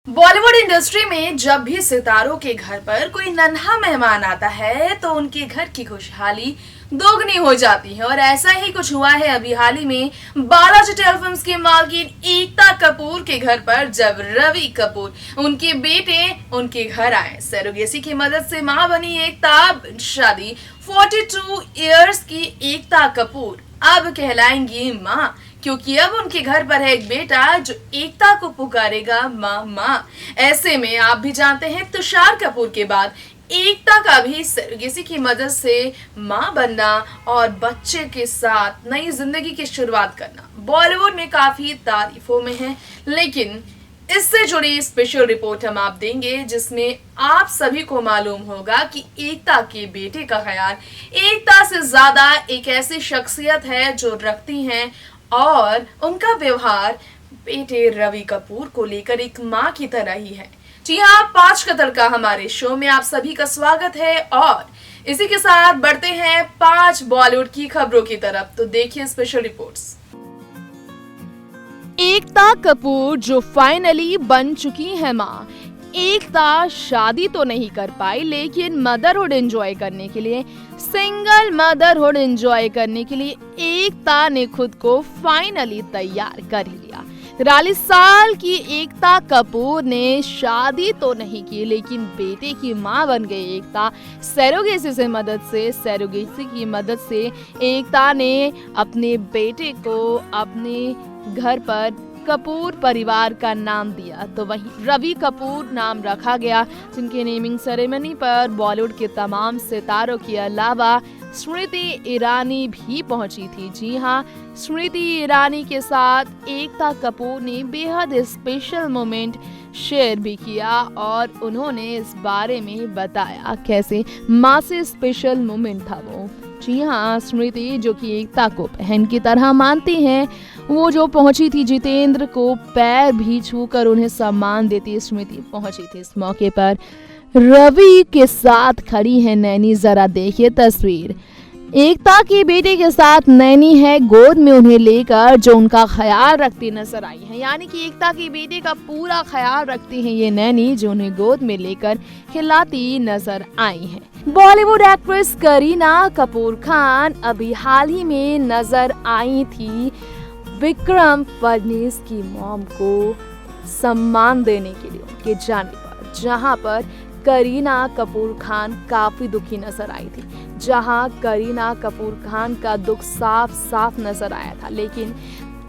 Bollywood industry में जब भी सितारों के घर पर कोई नन्हा मेहमान आता है तो उनके घर की खुशहाली दोगुनी हो जाती है। और ऐसा ही कुछ हुआ है अभी हाल ही में बालाजी टेलीफिल्म्स की मालकिन एकता कपूर के घर पर, जब रवि कपूर उनके बेटे उनके घर आए। सरोगेसी की मदद से मां बनी एकता, शादी 42 इयर्स की एकता कपूर अब कहलाएंगी मां, क्योंकि अब उनके घर पर है एक बेटा जो एकता को पुकारेगा माँ माँ। ऐसे में आप भी जानते हैं तुषार कपूर के बाद एकता का भी सरोगेसी की मदद से माँ बनना और बच्चे के साथ नई जिंदगी की शुरुआत करना बॉलीवुड में काफी तारीफों में है। लेकिन इससे जुड़ी स्पेशल रिपोर्ट हम आप देंगे, जिसमें आप सभी को मालूम होगा कि एकता के बेटे का ख्याल एकता से ज्यादा एक ऐसी शख्सियत है जो रखती हैं और उनका व्यवहार बेटे रवि कपूर को लेकर एक माँ की तरह ही है। जी हाँ, 5 कदर का हमारे शो में आप सभी का स्वागत है और इसी के साथ बढ़ते हैं 5 बॉलीवुड की खबरों की तरफ। तो देखिए स्पेशल रिपोर्ट्स। एकता कपूर जो फाइनली बन चुकी है माँ। एकता शादी तो नहीं कर पाई, लेकिन मदरहुड एंजॉय करने के लिए, सिंगल मदरहुड एंजॉय करने के लिए एकता ने खुद को फाइनली तैयार कर ही लिया। 43 साल की एकता कपूर ने शादी तो नहीं की, लेकिन बेटे की मां बन गई एकता। सरोगेसी की मदद से एकता ने अपने बेटे को अपने घर पर कपूर परिवार का नाम दिया, तो वहीं रवि कपूर नाम रखा गया, जिनके नेमिंग सेरेमनी पर बॉलीवुड के तमाम सितारों के अलावा स्मृति ईरानी भी पहुंची थी। जी हां, स्मृति ईरानी के साथ एकता कपूर ने बेहद स्पेशल मोमेंट शेयर भी किया और उन्होंने इस बारे में बताया कैसे माँ से स्पेशल मोमेंट था वो। जी हाँ, स्मृति जो कि एकता को बहन की तरह मानती हैं, वो जो पहुंची थी जितेंद्र को पैर भी छूकर उन्हें सम्मान देती स्मृति पहुंची थी इस मौके पर। रवि के साथ खड़ी है नैनी, जरा देखिए तस्वीर। एकता के बेटे के साथ नैनी है गोद में उन्हें लेकर, जो उनका ख्याल रखती नजर आई है। यानी कि एकता के बेटे का पूरा ख्याल रखती है ये नैनी, जो उन्हें गोद में लेकर खिलाती नजर आई है। बॉलीवुड एक्ट्रेस करीना कपूर खान अभी हाल ही में नजर आई थी विक्रम फडनीस की मॉम को सम्मान देने के लिए उनके जाने पर, जहां पर करीना कपूर खान काफी दुखी नजर आई थी। जहां करीना कपूर खान का दुख साफ साफ नजर आया था, लेकिन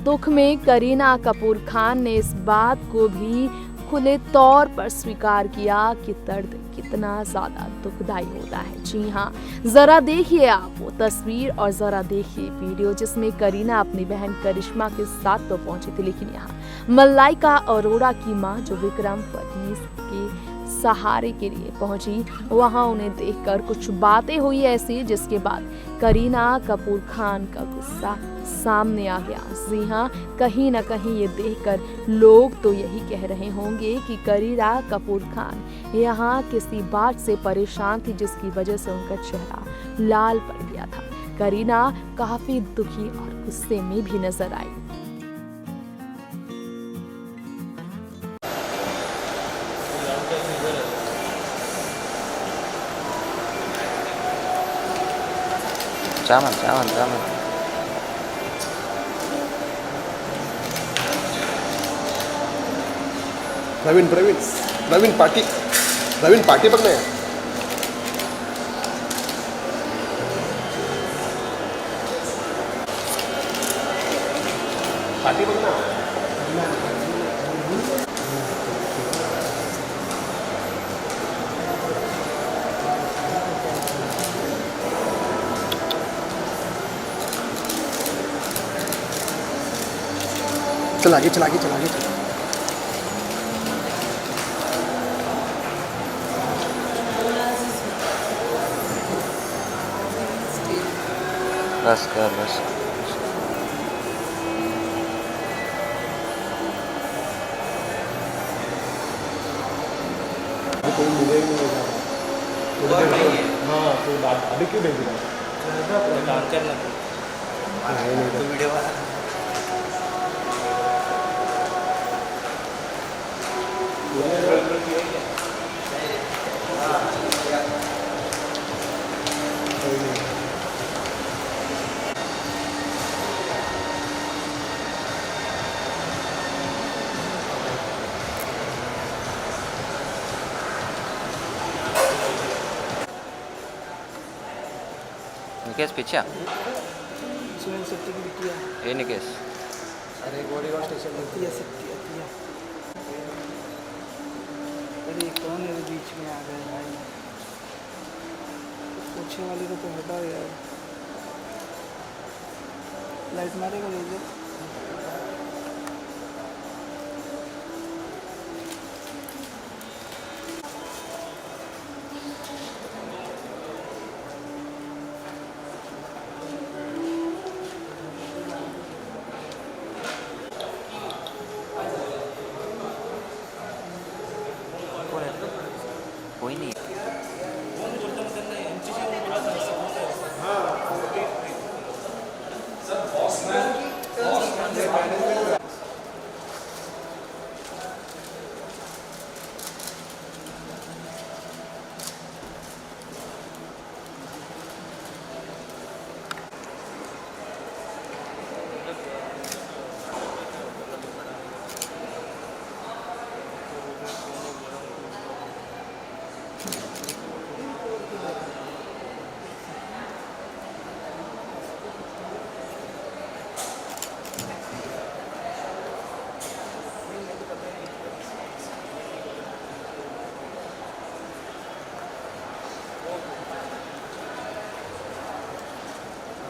दुख में करीना कपूर खान ने इस बात को भी खुले तौर पर स्वीकार किया कि दर्द कितना ज्यादा दुखदाई होता है। जी हाँ, जरा देखिए आप वो तस्वीर और जरा देखिए वीडियो, जिसमें करीना अपनी बहन करिश्मा के साथ तो पहुंची थी, लेकिन यहाँ मलाइका अरोड़ा की मां जो विक्रम फडनीस के सहारे के लिए पहुंची, वहां उन्हें देखकर कुछ बातें हुई ऐसी, जिसके बाद करीना कपूर खान का गुस्सा सामने आ गया। जी हाँ, कहीं ना कहीं ये देखकर लोग तो यही कह रहे होंगे कि करीना कपूर खान यहाँ किसी बात से परेशान थी, जिसकी वजह से उनका चेहरा लाल पड़ गया था। करीना काफी दुखी और गुस्से में भी नजर आई। Zaman. प्रवीण पाटी बघ ना। पाटी बघ ना। चल आगे बस कोई मिले ही नहीं। हाँ, कोई बात अभी क्यों भेज रहा है? काम करना तो वीडियो కేసు పిచ్చా सुनील शेट्टी की बिटिया ఏంటి కేసు अरे गोरेगांव स्टेशन में अतिया शेट्टी अतिया। अरे कौन है बीच में आ गए भाई, पूछने वाले को तो हटाओ यार। लाइट मारेगा रेजर। कोई नहीं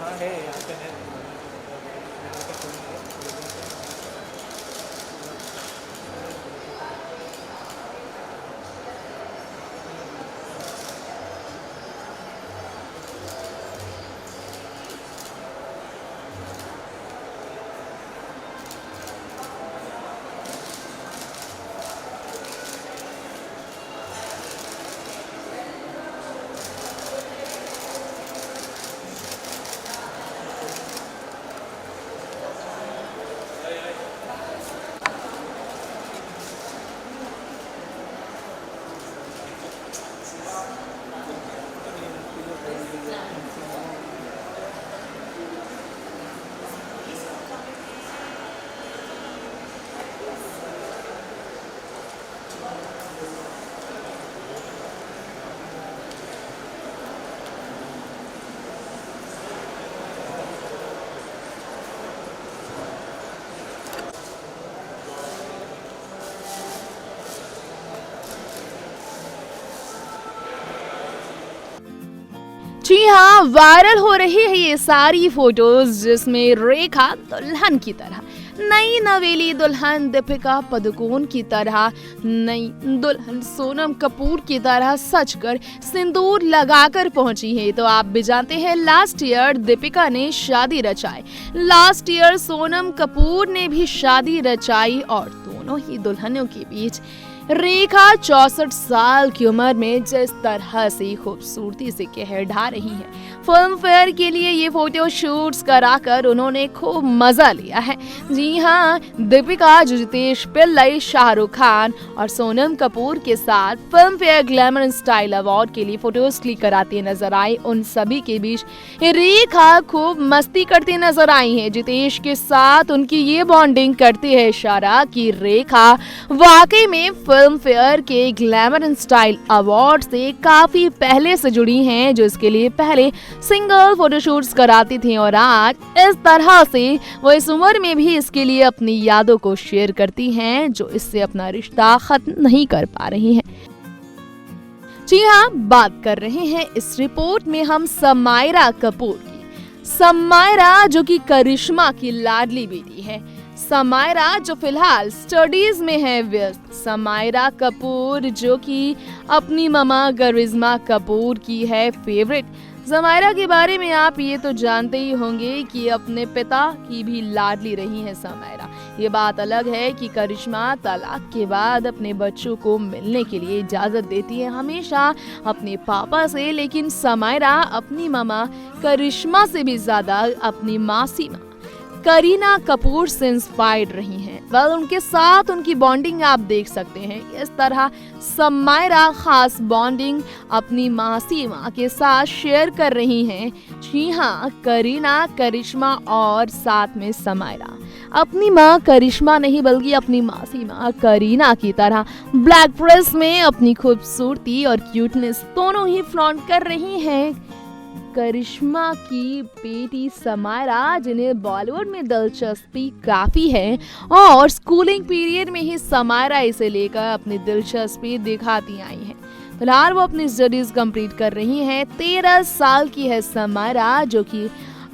हाँ है यहाँ पे है। जी हाँ, वायरल हो रही है ये सारी फोटोज जिसमें रेखा दुल्हन की तरह, नई नवेली दुल्हन दीपिका पादुकोण की तरह, नई दुल्हन सोनम कपूर की तरह सजकर सिंदूर लगाकर पहुंची है। तो आप भी जानते हैं लास्ट ईयर दीपिका ने शादी रचाई, लास्ट ईयर सोनम कपूर ने भी शादी रचाई और दोनों ही दुल्हनों के बीच रेखा 64 साल की उम्र में जिस तरह से खूबसूरती से कहर ढा रही हैं, फिल्म फेयर के लिए ये फोटो शूट्स कराकर उन्होंने खूब मजा लिया है। जी हाँ, दीपिका जो जितेश पिल्लई, शाहरुख खान और सोनम कपूर के साथ film fair glamour style award के लिए फोटोज क्लिक कराती नजर आई, उन सभी के बीच रेखा खूब मस्ती करती नजर आई है। जितेश के साथ उनकी ये बॉन्डिंग करती है इशारा कि रेखा वाकई में फिल्म फेयर के ग्लैमर एंड स्टाइल अवार्ड से काफी पहले से जुड़ी हैं, जो इसके लिए पहले सिंगल फोटोशूट्स कराती थी और आज इस तरह से वो इस उम्र में भी इसके लिए अपनी यादों को शेयर करती हैं, जो इससे अपना रिश्ता खत्म नहीं कर पा रही हैं। जी हाँ, बात कर रहे हैं इस रिपोर्ट में हम समायरा कपूर की। समायरा जो कि करिश्मा की लाडली बेटी है, समायरा जो फिलहाल स्टडीज में है व्यस्त, समायरा कपूर जो कि अपनी ममा करिश्मा कपूर की है फेवरेट। समायरा के बारे में आप ये तो जानते ही होंगे कि अपने पिता की भी लाडली रही है समायरा। ये बात अलग है कि करिश्मा तलाक के बाद अपने बच्चों को मिलने के लिए इजाजत देती है हमेशा अपने पापा से, लेकिन समायरा अपनी ममा करिश्मा से भी ज्यादा अपनी मासी माँ करीना कपूर से इंस्पायर्ड रही हैं। उनके साथ उनकी बॉन्डिंग आप देख सकते हैं। इस तरह समायरा खास बॉन्डिंग अपनी मासी माँ के साथ शेयर कर रही हैं। जी हाँ, करीना, करिश्मा और साथ में समायरा अपनी माँ करिश्मा नहीं बल्कि अपनी मासी माँ करीना की तरह ब्लैक ड्रेस में अपनी खूबसूरती और क्यूटनेस दोनों ही फ्लॉन्ट कर रही हैं। करिश्मा की बेटी समायरा, जिन्हें बॉलीवुड में दिलचस्पी काफी है और स्कूलिंग पीरियड में ही समायरा इसे लेकर अपनी दिलचस्पी दिखाती आई हैं। फिलहाल वो अपनी स्टडीज कंप्लीट कर रही हैं। 13 साल की है समायरा, जो कि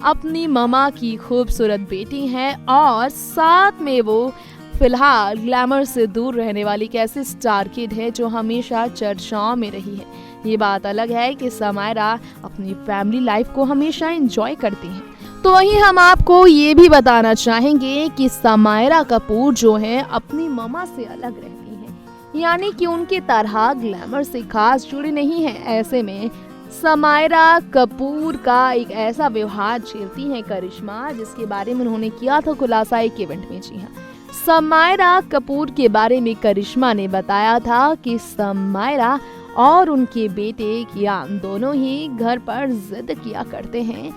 अपनी ममा की खूबसूरत बेटी हैं और साथ में वो फिलहाल ग्लैमर से दूर रहने वाली एक ऐसी स्टार किड है जो हमेशा चर्चाओं में रही है। ये बात अलग है कि समायरा अपनी फैमिली लाइफ को हमेशा एंजॉय करती हैं। तो वहीं हम आपको ये भी बताना चाहेंगे कि समायरा कपूर जो है अपनी ममा से अलग रहती हैं, यानी कि उनकी तरह ग्लैमर से खास जुड़ी नहीं है। ऐसे में समायरा कपूर का एक ऐसा व्यवहार झेलती हैं करिश्मा, जिसके बारे में उन्होंने किया था खुलासा एक इवेंट में। जी हाँ, समायरा कपूर के बारे में करिश्मा ने बताया था कि समायरा और उनके बेटे कियान दोनों ही घर पर जिद किया करते हैं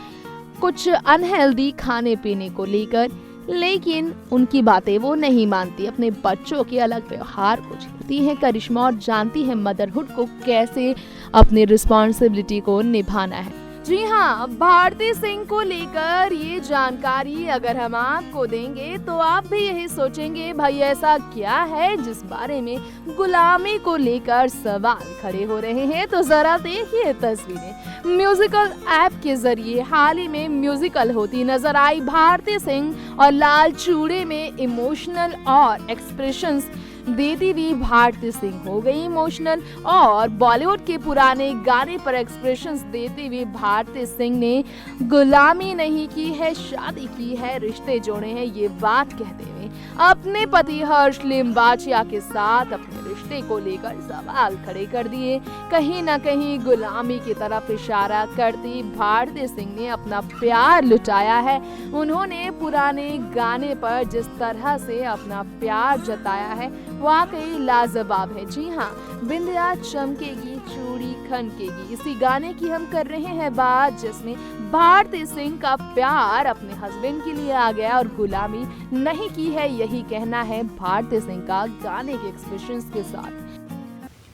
कुछ अनहेल्दी खाने पीने को लेकर, लेकिन उनकी बातें वो नहीं मानती। अपने बच्चों के अलग व्यवहार को झेलती हैं करिश्मा और जानती है मदरहुड को कैसे अपनी रिस्पॉन्सिबिलिटी को निभाना है। जी हाँ, भारती सिंह को लेकर ये जानकारी अगर हम आपको देंगे तो आप भी यही सोचेंगे, भाई ऐसा क्या है जिस बारे में गुलामी को लेकर सवाल खड़े हो रहे हैं। तो जरा देखिए तस्वीरें। म्यूजिकल ऐप के जरिए हाल ही में म्यूजिकल होती नजर आई भारती सिंह और लाल चूड़े में इमोशनल और एक्सप्रेशंस देती हुई भारती सिंह हो गई इमोशनल, और बॉलीवुड के पुराने गाने पर एक्सप्रेशंस देते हुए भारती सिंह ने गुलामी नहीं की है, शादी की है, रिश्ते जोड़े हैं, ये बात कहते हुए अपने पति हर्ष लिम्बाचिया के साथ अपने रिश्ते को लेकर सवाल खड़े कर दिए। कहीं ना कहीं गुलामी की तरफ इशारा करती भारती सिंह ने अपना प्यार लुटाया है। उन्होंने पुराने गाने पर जिस तरह से अपना प्यार जताया है वाकई लाजवाब है। जी हाँ, बिंदिया चमकेगी, चूड़ी खनकेगी, इसी गाने की हम कर रहे हैं बात, जिसमें भारती सिंह का प्यार अपने हस्बैंड के लिए आ गया और गुलामी नहीं की है, यही कहना है भारती सिंह का गाने के एक्सप्रेशंस के साथ।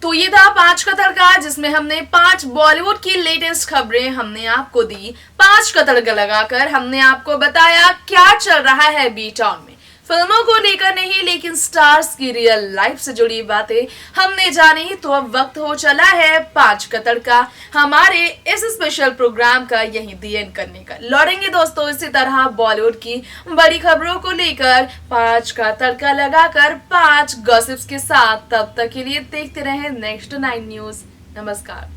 तो ये था 5 का तड़का, जिसमें हमने 5 बॉलीवुड की लेटेस्ट खबरें हमने आपको दी। 5 का तड़का लगाकर हमने आपको बताया क्या चल रहा है बी टाउन में। फिल्मों को लेकर नहीं, लेकिन स्टार्स की रियल लाइफ से जुड़ी बातें हमने जानी। तो अब वक्त हो चला है 5 का तड़का हमारे इस स्पेशल प्रोग्राम का यहीं दी एंड करने का। लौटेंगे दोस्तों इसी तरह बॉलीवुड की बड़ी खबरों को लेकर 5 का तड़का लगाकर 5 गॉसिप्स के साथ। तब तक के लिए देखते रहें नेक्स्ट 9 न्यूज। नमस्कार।